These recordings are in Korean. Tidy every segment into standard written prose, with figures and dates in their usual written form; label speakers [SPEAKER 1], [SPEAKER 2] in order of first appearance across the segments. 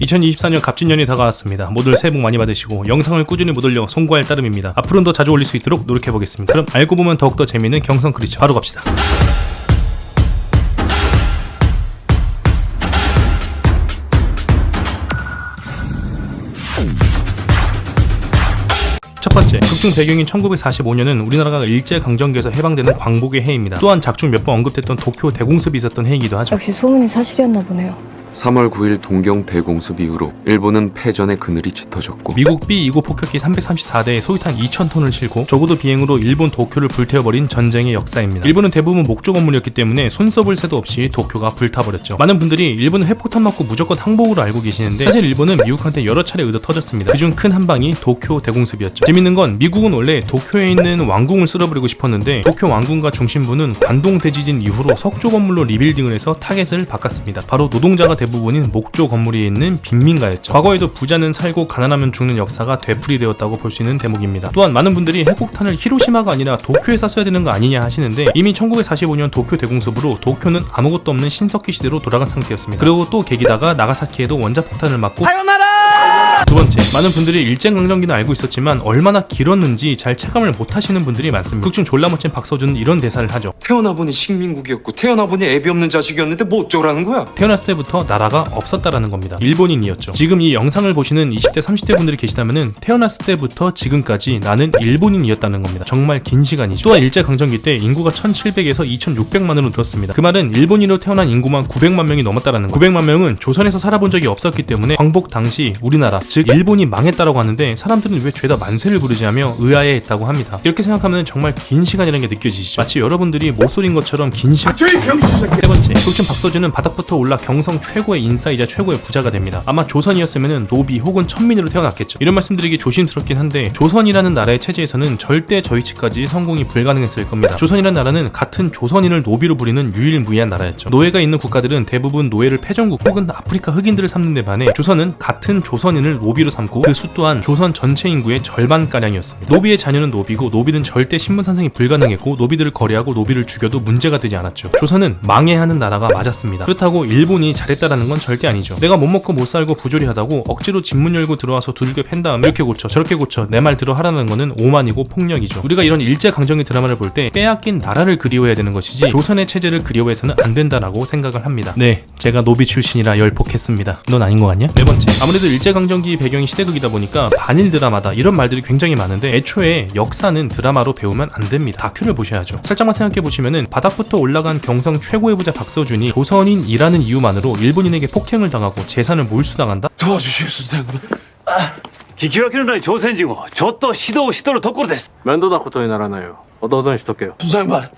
[SPEAKER 1] 2024년 갑진년이 다가왔습니다. 모두들 새해 복 많이 받으시고 영상을 꾸준히 못 올려 송구할 따름입니다. 앞으로는 더 자주 올릴 수 있도록 노력해보겠습니다. 그럼 알고 보면 더욱더 재미있는 경성 크리처 바로 갑시다. 첫 번째, 극중 배경인 1945년은 우리나라가 일제강점기에서 해방되는 광복의 해입니다. 또한 작중 몇 번 언급됐던 도쿄 대공습이 있었던 해이기도 하죠.
[SPEAKER 2] 역시 소문이 사실이었나 보네요.
[SPEAKER 3] 3월 9일 동경 대공습 이후로 일본은 패전의 그늘이 짙어졌고
[SPEAKER 1] 미국 B-2구 폭격기 334대에 소위탄 2,000톤을 싣고 저고도 비행으로 일본 도쿄를 불태워버린 전쟁의 역사입니다. 일본은 대부분 목조 건물이었기 때문에 손써볼 새도 없이 도쿄가 불타버렸죠. 많은 분들이 일본은 핵폭탄 맞고 무조건 항복으로 알고 계시는데 사실 일본은 미국한테 여러 차례 의도 터졌습니다. 그중 큰 한방이 도쿄 대공습이었죠. 재밌는 건 미국은 원래 도쿄에 있는 왕궁을 쓸어버리고 싶었는데 도쿄 왕궁과 중심부는 관동 대지진 이후로 석조 건물로 리빌딩을 해서 타겟을 바꿨습니다. 바로 노동자가 대부분인 목조 건물이 있는 빈민가였죠. 과거에도 부자는 살고 가난하면 죽는 역사가 되풀이되었다고 볼 수 있는 대목입니다. 또한 많은 분들이 핵폭탄을 히로시마가 아니라 도쿄에 쐈어야 되는 거 아니냐 하시는데 이미 1945년 도쿄 대공습으로 도쿄는 아무것도 없는 신석기 시대로 돌아간 상태였습니다. 그리고 또 계기다가 나가사키에도 원자폭탄을 맞고 두 번째, 많은 분들이 일제강점기는 알고 있었지만 얼마나 길었는지 잘 체감을 못하시는 분들이 많습니다. 극중 졸라 멋진 박서준은 이런 대사를 하죠.
[SPEAKER 4] 태어나보니 식민국이었고 태어나보니 애비 없는 자식이었는데 뭐 어쩌라는 거야?
[SPEAKER 1] 태어났을 때부터 나라가 없었다라는 겁니다. 일본인이었죠. 지금 이 영상을 보시는 20대 30대 분들이 계시다면은 태어났을 때부터 지금까지 나는 일본인이었다는 겁니다. 정말 긴 시간이죠. 또한 일제강점기 때 인구가 1700에서 2600만으로 늘었습니다. 그 말은 일본인으로 태어난 인구만 900만 명이 넘었다라는 거. 900만 명은 조선에서 살아본 적이 없었기 때문에 광복 당시 우리나라 즉 일본이 망했다라고 하는데 사람들은 왜 죄다 만세를 부르지 하며 의아해했다고 합니다. 이렇게 생각하면 정말 긴 시간이라는 게 느껴지시죠. 마치 여러분들이 모쏠인 것처럼 긴 시간. 세 번째, 극중 박서준은 바닥부터 올라 경성 최고의 인싸이자 최고의 부자가 됩니다. 아마 조선이었으면 노비 혹은 천민으로 태어났겠죠. 이런 말씀드리기 조심스럽긴 한데 조선이라는 나라의 체제에서는 절대 저희 측까지 성공이 불가능했을 겁니다. 조선이라는 나라는 같은 조선인을 노비로 부리는 유일무이한 나라였죠. 노예가 있는 국가들은 대부분 노예를 패전국 혹은 아프리카 흑인들을 삼는 데 반해 조선은 같은 조선인을 노비로 삼고 그 수 또한 조선 전체 인구의 절반가량이었습니다. 노비의 자녀는 노비고 노비는 절대 신분산생이 불가능했고 노비들을 거래하고 노비를 죽여도 문제가 되지 않았죠. 조선은 망해하는 나라가 맞았습니다. 그렇다고 일본이 잘했다라는 건 절대 아니죠. 내가 못 먹고 못 살고 부조리하다고 억지로 집문 열고 들어와서 두들겨 팬 다음에 이렇게 고쳐 저렇게 고쳐 내 말 들어 하라는 거는 오만이고 폭력이죠. 우리가 이런 일제강점기 드라마를 볼 때 빼앗긴 나라를 그리워해야 되는 것이지 조선의 체제를 그리워해서는 안 된다라고 생각을 합니다. 네, 제가 노비 출신이라 열폭했습니다. 넌 아닌 거 같냐? 네 번째, 아무래도 일제강점기 배경이 시대극이다 보니까 반일 드라마다 이런 말들이 굉장히 많은데 애초에 역사는 드라마로 배우면 안 됩니다. 다큐를 보셔야죠. 살짝만 생각해보시면은 바닥부터 올라간 경성 최고의 부자 박서준이 조선인이라는 이유만으로 일본인에게 폭행을 당하고 재산을 몰수당한다?
[SPEAKER 4] 도와주시겠습니다.
[SPEAKER 5] 聞き分けのない朝鮮人をちょっと指導しとるところです。
[SPEAKER 6] 面倒なことにならないよ。弟にしとけよ。
[SPEAKER 4] 수장반!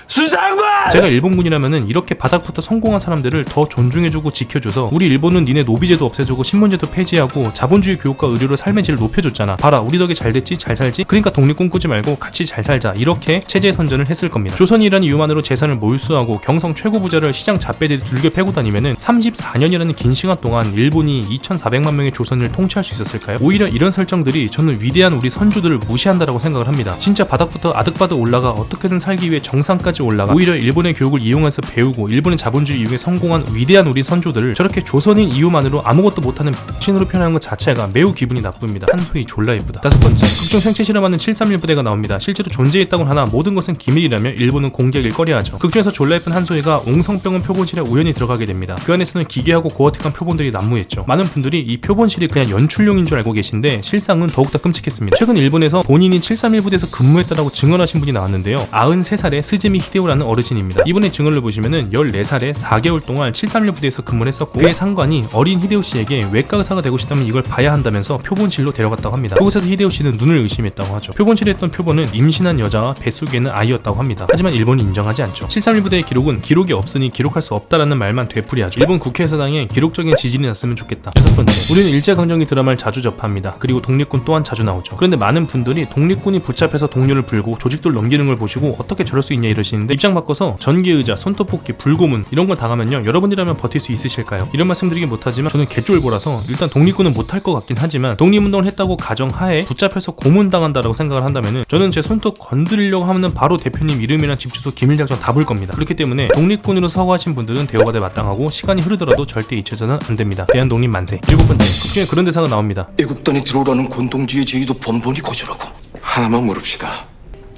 [SPEAKER 4] 수장반!
[SPEAKER 1] 제가 일본군이라면은 이렇게 바닥부터 성공한 사람들을 더 존중해주고 지켜줘서 우리 일본은 니네 노비제도 없애주고 신문제도 폐지하고 자본주의 교육과 의료로 삶의 질을 높여줬잖아. 봐라, 우리 덕에 잘 됐지, 잘 살지? 그러니까 독립 꿈꾸지 말고 같이 잘 살자. 이렇게 체제 선전을 했을 겁니다. 조선이라는 이유만으로 재산을 몰수하고 경성 최고 부자를 시장 잡배들이 들겨 패고 다니면은 34년이라는 긴 시간 동안 일본이 2,400만 명의 조선을 통치할 수 있었을까요? 오히려 이런 설정들이 저는 위대한 우리 선조들을 무시한다라고 생각을 합니다. 진짜 바닥부터 아득바득 올라가 어떻게든 살기 위해 정상까지 올라가 오히려 일본의 교육을 이용해서 배우고 일본의 자본주의 이후에 성공한 위대한 우리 선조들을 저렇게 조선인 이유만으로 아무것도 못하는 신으로 표현하는 것 자체가 매우 기분이 나쁩니다. 한소희 졸라 예쁘다. 다섯 번째, 극중 생체 실험하는 731 부대가 나옵니다. 실제로 존재했다곤 하나 모든 것은 기밀이라며 일본은 공격을 꺼려하죠. 극중에서 졸라 예쁜 한소희가 옹성병원 표본실에 우연히 들어가게 됩니다. 그 안에서는 기괴하고 고어택한 표본들이 난무했죠. 많은 분들이 이 표본실이 그냥 연출용인 줄 알고 계신데 실상은 더욱더 끔찍했습니다. 최근 일본에서 본인이 731 부대에서 근무했다라고 증언하신 분이 나왔는데요. 93살의 스즈미 히데오라는 어르신입니다. 이분의 증언을 보시면은 14살에 4개월 동안 731 부대에서 근무를 했었고 그의 상관이 어린 히데오 씨에게 외과 의사가 되고 싶다면 이걸 봐야 한다면서 표본실로 데려갔다고 합니다. 그곳에서 히데오 씨는 눈을 의심했다고 하죠. 표본실에 있던 표본은 임신한 여자와 뱃속에 있는 아이였다고 합니다. 하지만 일본이 인정하지 않죠. 731 부대의 기록은 기록이 없으니 기록할 수 없다라는 말만 되풀이하죠. 일본 국회의사당에 기록적인 지진이 났으면 좋겠다. 여섯 번째, 우리는 일제강점기 드라마를 자주 접합니다. 그리고 독립군 또한 자주 나오죠. 그런데 많은 분들이 독립군이 붙잡혀서 동료를 불고 조직도를 넘기는 걸 보시고 어떻게 저럴 수 있냐 이러시는데 계시는데 입장 바꿔서 전기의자, 손톱뽑기, 불고문 이런 걸 당하면요 여러분이라면 버틸 수 있으실까요? 이런 말씀드리긴 못하지만 저는 개쫄보라서 일단 독립군은 못할 것 같긴 하지만 독립운동을 했다고 가정하에 붙잡혀서 고문당한다라고 생각을 한다면은 저는 제 손톱 건드리려고 하면은 바로 대표님 이름이랑 집 주소 기밀작전 다 볼 겁니다. 그렇기 때문에 독립군으로 서거하신 분들은 대우받아 마땅하고 시간이 흐르더라도 절대 잊혀서는 안 됩니다. 대한독립 만세. 7번째, 극중에 그런 대사가 나옵니다.
[SPEAKER 2] 애국단에 들어오라는 권동지의 제의도 번번이 거절하고
[SPEAKER 3] 하나만 물읍시다.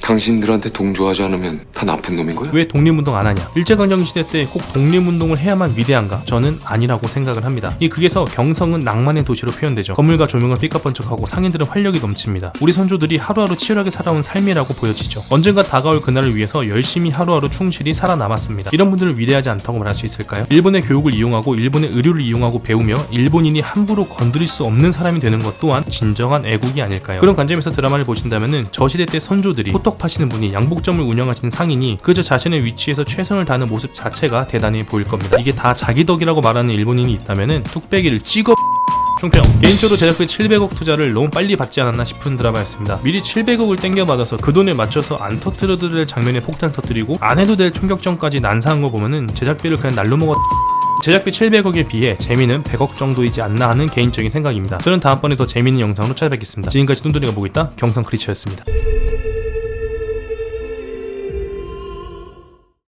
[SPEAKER 3] 당신들한테 동조하지 않으면 다 나쁜 놈인 거야?
[SPEAKER 1] 왜 독립운동 안 하냐? 일제강점기 시대 때 꼭 독립운동을 해야만 위대한가? 저는 아니라고 생각을 합니다. 이 극에서 경성은 낭만의 도시로 표현되죠. 건물과 조명을 삐까번쩍하고 상인들은 활력이 넘칩니다. 우리 선조들이 하루하루 치열하게 살아온 삶이라고 보여지죠. 언젠가 다가올 그날을 위해서 열심히 하루하루 충실히 살아남았습니다. 이런 분들을 위대하지 않다고 말할 수 있을까요? 일본의 교육을 이용하고 일본의 의료를 이용하고 배우며 일본인이 함부로 건드릴 수 없는 사람이 되는 것 또한 진정한 애국이 아닐까요? 그런 관점에서 드라마를 보신다면은 저 시대 때 선조들이 호떡 파시는 분이 양복점을 운영하시는 상인이 그저 자신의 위치에서 최선을 다하는 모습 자체가 대단해 보일 겁니다. 이게 다 자기 덕이라고 말하는 일본인이 있다면은 뚝배기를 찍어. 총평. 개인적으로 제작비 700억 투자를 너무 빨리 받지 않았나 싶은 드라마였습니다. 미리 700억을 땡겨받아서 그 돈에 맞춰서 안 터뜨려도 될 장면에 폭탄 터뜨리고 안 해도 될 총격전까지 난사한 거 보면은 제작비를 그냥 날로 먹었. 제작비 700억에 비해 재미는 100억 정도이지 않나 하는 개인적인 생각입니다. 저는 다음번에 더 재미있는 영상으로 찾아뵙겠습니다. 지금까지 뚠뚠이가 보고 있다 경성 크리처였습니다.